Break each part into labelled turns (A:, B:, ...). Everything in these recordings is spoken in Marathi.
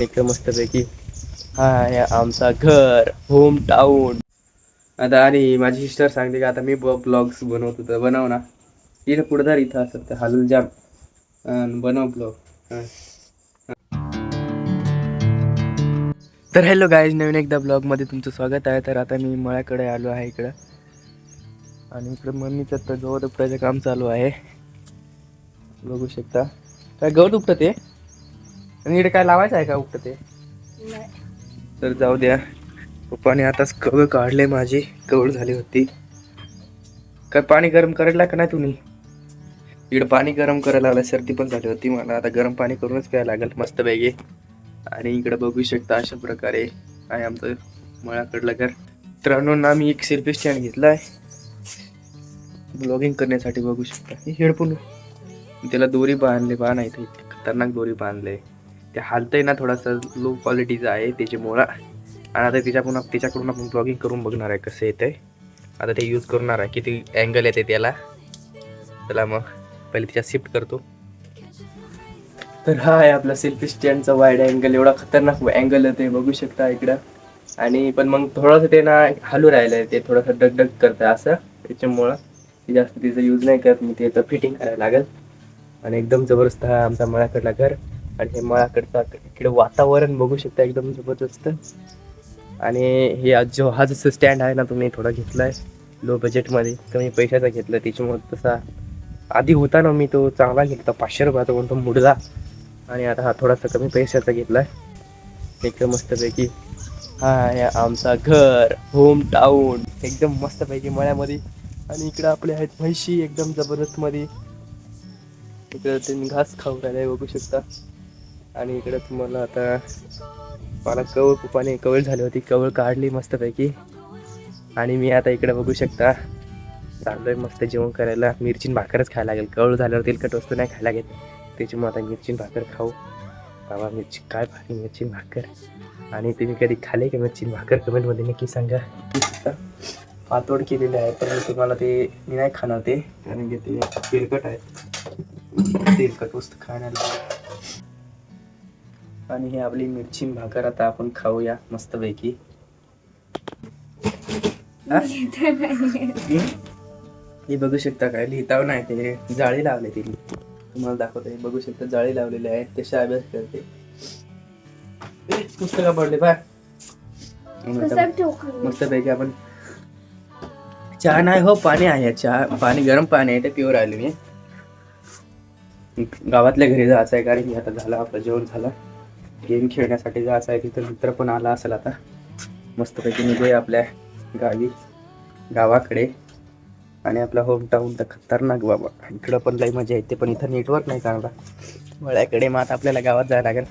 A: एकदम मस्तपैकी. हा आहे आमचा घर, होम टाऊन. आता आणि माझी सिस्टर सांगते का आता मी ब्लॉग्स बनवतो तर बनव ना. तिला पुढे इथं असत तर हालून जाम बनव ब्लॉग. तर हॅलो गाईज, नवीन एकदा ब्लॉगमध्ये तुमचं स्वागत आहे. तर आता मी मळ्याकडे आलो आहे इकडं, आणि इकडं मम्मीचं तर गवत उपटायचं काम चालू आहे. बघू शकता काय गवत उपटत आहे. आणि इकडे काय लावायचं आहे का उपटत आहे. तर जाऊ द्या. पप्पाने आताच कवळ काढले, माझी कवळ झाली होती. काय पाणी गरम करायला का नाही तुम्ही. इकडे पाणी गरम करायला लागलं, सर्दी पण झाली होती मला. आता गरम पाणी करूनच प्यायला लागेल मस्त पैकी. आणि इकडे बघू शकता अशा प्रकारे आहे आमचं मळ्याकडलं घर. मित्रांनो ना, मी एक सेल्फी स्टँड घेतलाय ब्लॉगिंग करण्यासाठी. बघू शकता हे हेडफोन, त्याला दोरी बांधले, आहे इथे खतरनाक दोरी बांधले. ते हालतंय ना, थोडासा लो क्वालिटीचा आहे त्याच्यामुळं. आणि आता त्याच्याकडून आपण ब्लॉगिंग करून बघणार आहे कसं येतंय. आता ते यूज करणार आहे, किती अँगल येते त्याला. चला मग पहिले त्याच्यात शिफ्ट करतो. तर हा आहे आपला सेल्फी स्टँडचा वाईड अँगल. एवढा खतरनाक अँगल आहे ते बघू शकता इकडं. आणि पण मग थोडंसं ते ना हालू राहिलंय, ते थोडंसं डगडग करतं असं. त्याच्यामुळं जास्त तिचं यूज नाही करत मी, त्याचं फिटिंग करायला लागेल. आणि एकदम जबरदस्त हा आमचा मळ्याकडला घर. आणि हे मळ्याकडचा इकडे वातावरण बघू शकता एकदम जबरदस्त. आणि हे हा जसं स्टँड आहे ना, तुम्ही थोडा घेतलाय लो बजेटमध्ये, कमी पैशाचा घेतला. त्याच्यामुळे तसा आधी होता ना, मी तो चांगला घेतला 500 रुपयाचा, कोणता मुडदा. आणि आता हा थोडासा कमी पैशाचा घेतलाय एकदम मस्तपैकी. हा आहे आमचा घर, होम टाऊन एकदम मस्तपैकी मळ्यामध्ये. आणि इकडे आपले आहेत म्हशी एकदम जबरदस्त मध्ये. इकडे तुम्ही घास खाऊ राहिलाय बघू शकता. आणि इकडे तुम्हाला आता मला पप्पाने कवळ झाली होती, कवळ काढली मस्तपैकी. आणि मी आता इकडे बघू शकता चाललोय मस्त जेवण करायला. मिरची भाकरच खायला लागेल, कवळ झाल्यावर तेलकट वस्तू नाही खायला लागेल. त्याच्यामुळे आता मिरची भाकर खाऊ. बाबा मिरची काय भारी मिरची भाकर. आणि तुम्ही कधी खाले का मिरची भाकर, कमेंटमध्ये नक्की सांगा. पातोड केलेले आहे, पण तुम्हाला ते मी नाही खाणार ते, कारण की ते तेलकट आहे. तेलकट वस्तू खाण्याला. आणि ही आपली मिरची भाकर आता आपण खाऊया मस्तपैकी. हे बघू शकता काय लिहिताव नाही, ते जाळी लावले तिने. तुम्हाला दाखवते, बघू शकता जाळी लावलेली आहे. ते अभ्यास करते, पुस्तकं पडले बाय. मस्तपैकी आपण चहा नाही हो, पाणी आहे. चहा पाणी गरम पाणी आहे, ते प्युअर आले मी. गावातल्या घरी जायचं आहे, कारण की आता झालं आपलं जेवण झालं. गेम खेळण्यासाठी जायचं आहे. तिथं मित्र पण आला असेल. आता मस्तपैकी निघूया आपल्या गावाकडे. आणि आपला होम टाऊन तर खतरनाक बाबा. इकडं पण लई मजा येते, पण इथं नेटवर्क नाही चांगला मळ्याकडे. मग आता आपल्याला गावात जायला लागेल.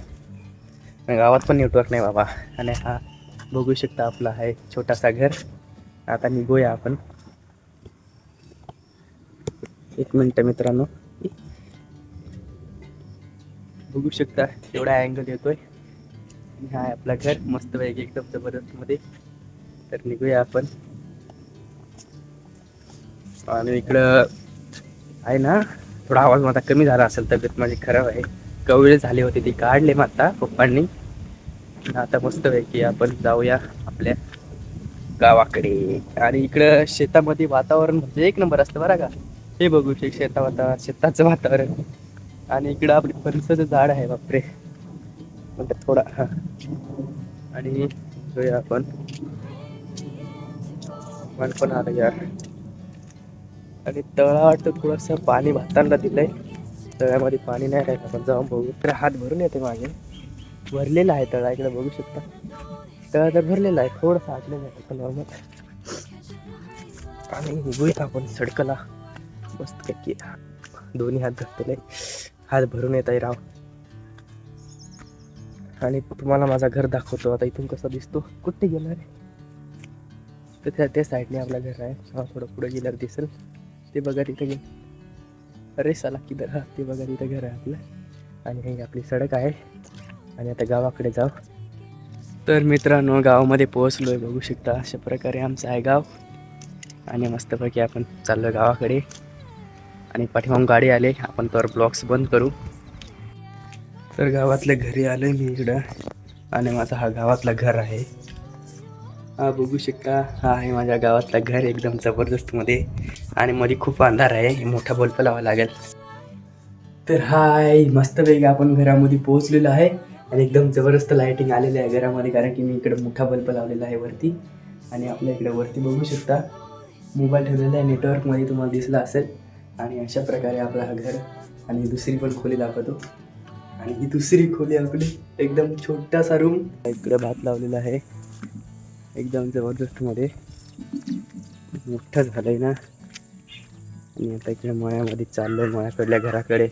A: गावात पण नेटवर्क नाही बाबा. आणि हा बघू शकता आपला आहे छोटासा घर. आता निघूया आपण. एक मिनिट मित्रांनो, बघू शकता एवढा अँगल येतोय. हा आहे आपला घर मस्त पैकी एकदम जबरदस्त मध्ये. तर निघूया आपण. आणि इकडं आहे ना, थोडा आवाज माझा कमी झाला असेल, तब्येत माझी खराब आहे. कवळे झाले होते ते काढले मग आता पप्पांनी. आता मस्त पैकी आपण जाऊया आपल्या गावाकडे. आणि इकडं शेतामध्ये वातावरण म्हणजे एक नंबर असतं बरं का. हे बघू शेताचं वातावरण. आणि इकडं आपली फणसाचं झाड आहे बापरे, म्हणजे थोडा हा. आणि जाऊया आपण. मन पण आलं यार. आणि तळा वाटतं थोडंसं पाणी भातांना दिलंय. तळ्यामध्ये पाणी नाही राहिलं, आपण जाऊन बघू. तर हात भरून येते माझे, भरलेला आहे तळा. इकडे बघू शकता तळा तर भरलेला आहे, थोडंसं आटलेलं आहे नॉर्मल. आणि निघूया आपण सडकला मस्त पैकी. दोन्ही हात धरतले, हात भरून येत आहे राव. आणि तुम्हाला माझा घर दाखवतो आता. इथून कसा दिसतो, कुठे गेला रे. तर त्या साईडने आपलं घर आहे. हा थोडं पुढे गेल्यावर दिसेल ते बघा तिथे गेलं. अरे साला किधर, हा ते बघा तिथं घर आहे आपलं. आणि ही आपली सडक आहे. आणि आता गावाकडे जाऊ. तर मित्रांनो गावामध्ये पोहोचलोय, बघू शकता अशा प्रकारे आमचं आहे गाव. आणि मस्तपैकी आपण चाललो गावाकडे. आणि पाठीमागून गाडी आले, आपण तर ब्लॉग्स बंद करू. तर गावातल्या घरी आलोय मी इकडं. आणि माझा हा गावातला घर आहे. हा बघू शकता, हा आहे माझ्या गावातला घर एकदम जबरदस्त मध्ये. आणि मध्ये खूप अंधार आहे, मोठा बल्ब लावावा लागेल. तर हाय, मस्तपैकी आपण घरामध्ये पोहोचलेलो आहे. आणि एकदम जबरदस्त लाइटिंग आलेली आहे घरामध्ये, कारण की मी इकडे मोठा बल्ब लावलेला आहे वरती. आणि आपल्या इकडे वरती बघू शकता मोबाईल ठेवलेला आहे, नेटवर्कमध्ये तुम्हाला दिसला असेल. आणि अशा प्रकारे आपला हा घर. आणि दुसरी पण खोली दाखवतो. आणि ही दुसरी खोली आपली एकदम छोटासा रूम. इकडे भात लावलेला आहे एकदम जबरदस्त मध्ये, मोठं झालंय ना. आणि आता इकडे मळ्यामध्ये चाललंय, मळ्याकडल्या घराकडे.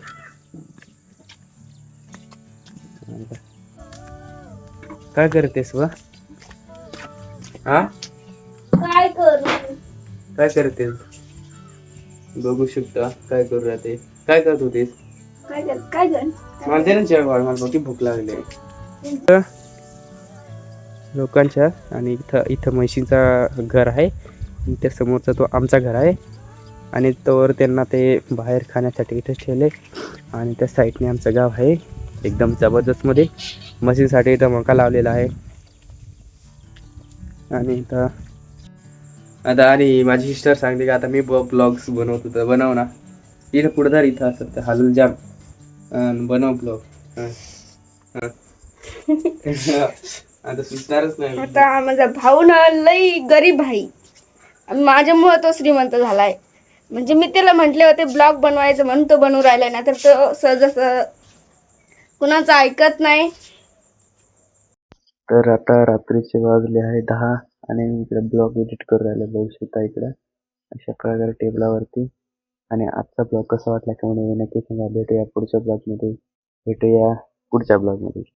A: काय करतेस व? हा
B: काय करू?
A: काय करतेस? बघू शकता काय करू राहते. काय करत होतीस?
B: काय कर?
A: मला दे ना जेवण, मला मोठी भूक लागली. लोकांच्या आणि इथं म्हशींचा घर आहे. त्या समोरचा तो आमचा घर आहे. आणि तोवर त्यांना ते बाहेर खाण्यासाठी इथेच ठेवले. आणि त्या साईडने आमचं गाव आहे एकदम जबरदस्त मध्ये. म्हशींसाठी इथं मका लावलेला आहे. आणि इथं आता आणि माझी सिस्टर सांगते की आता मी ब्लॉग्स बनवतो, तर बनव ना. इथं पुढे इथं असत तर हालून जाम बनव ब्लॉग. आता सुचणारच नाही.
B: आता माझा भाऊ ना लई गरीब आहे, माझ्यामुळे तो श्रीमंत झालाय. म्हणजे मी त्याला म्हटले होते ब्लॉग बनवायचं म्हणून तो बनवू राहिलाय ना, तर तो सहज कुणाचं ऐकत नाही.
A: तर आता रात्रीचे वाजले आहे 10 आणि मी इकडे ब्लॉग एडिट करू राहिलो. बघू शकता इकडे अशा प्रकारे टेबलावरती. आणि आजचा ब्लॉग कसा वाटला का म्हणून नक्की सांगा. भेटूया पुढच्या ब्लॉगमध्ये.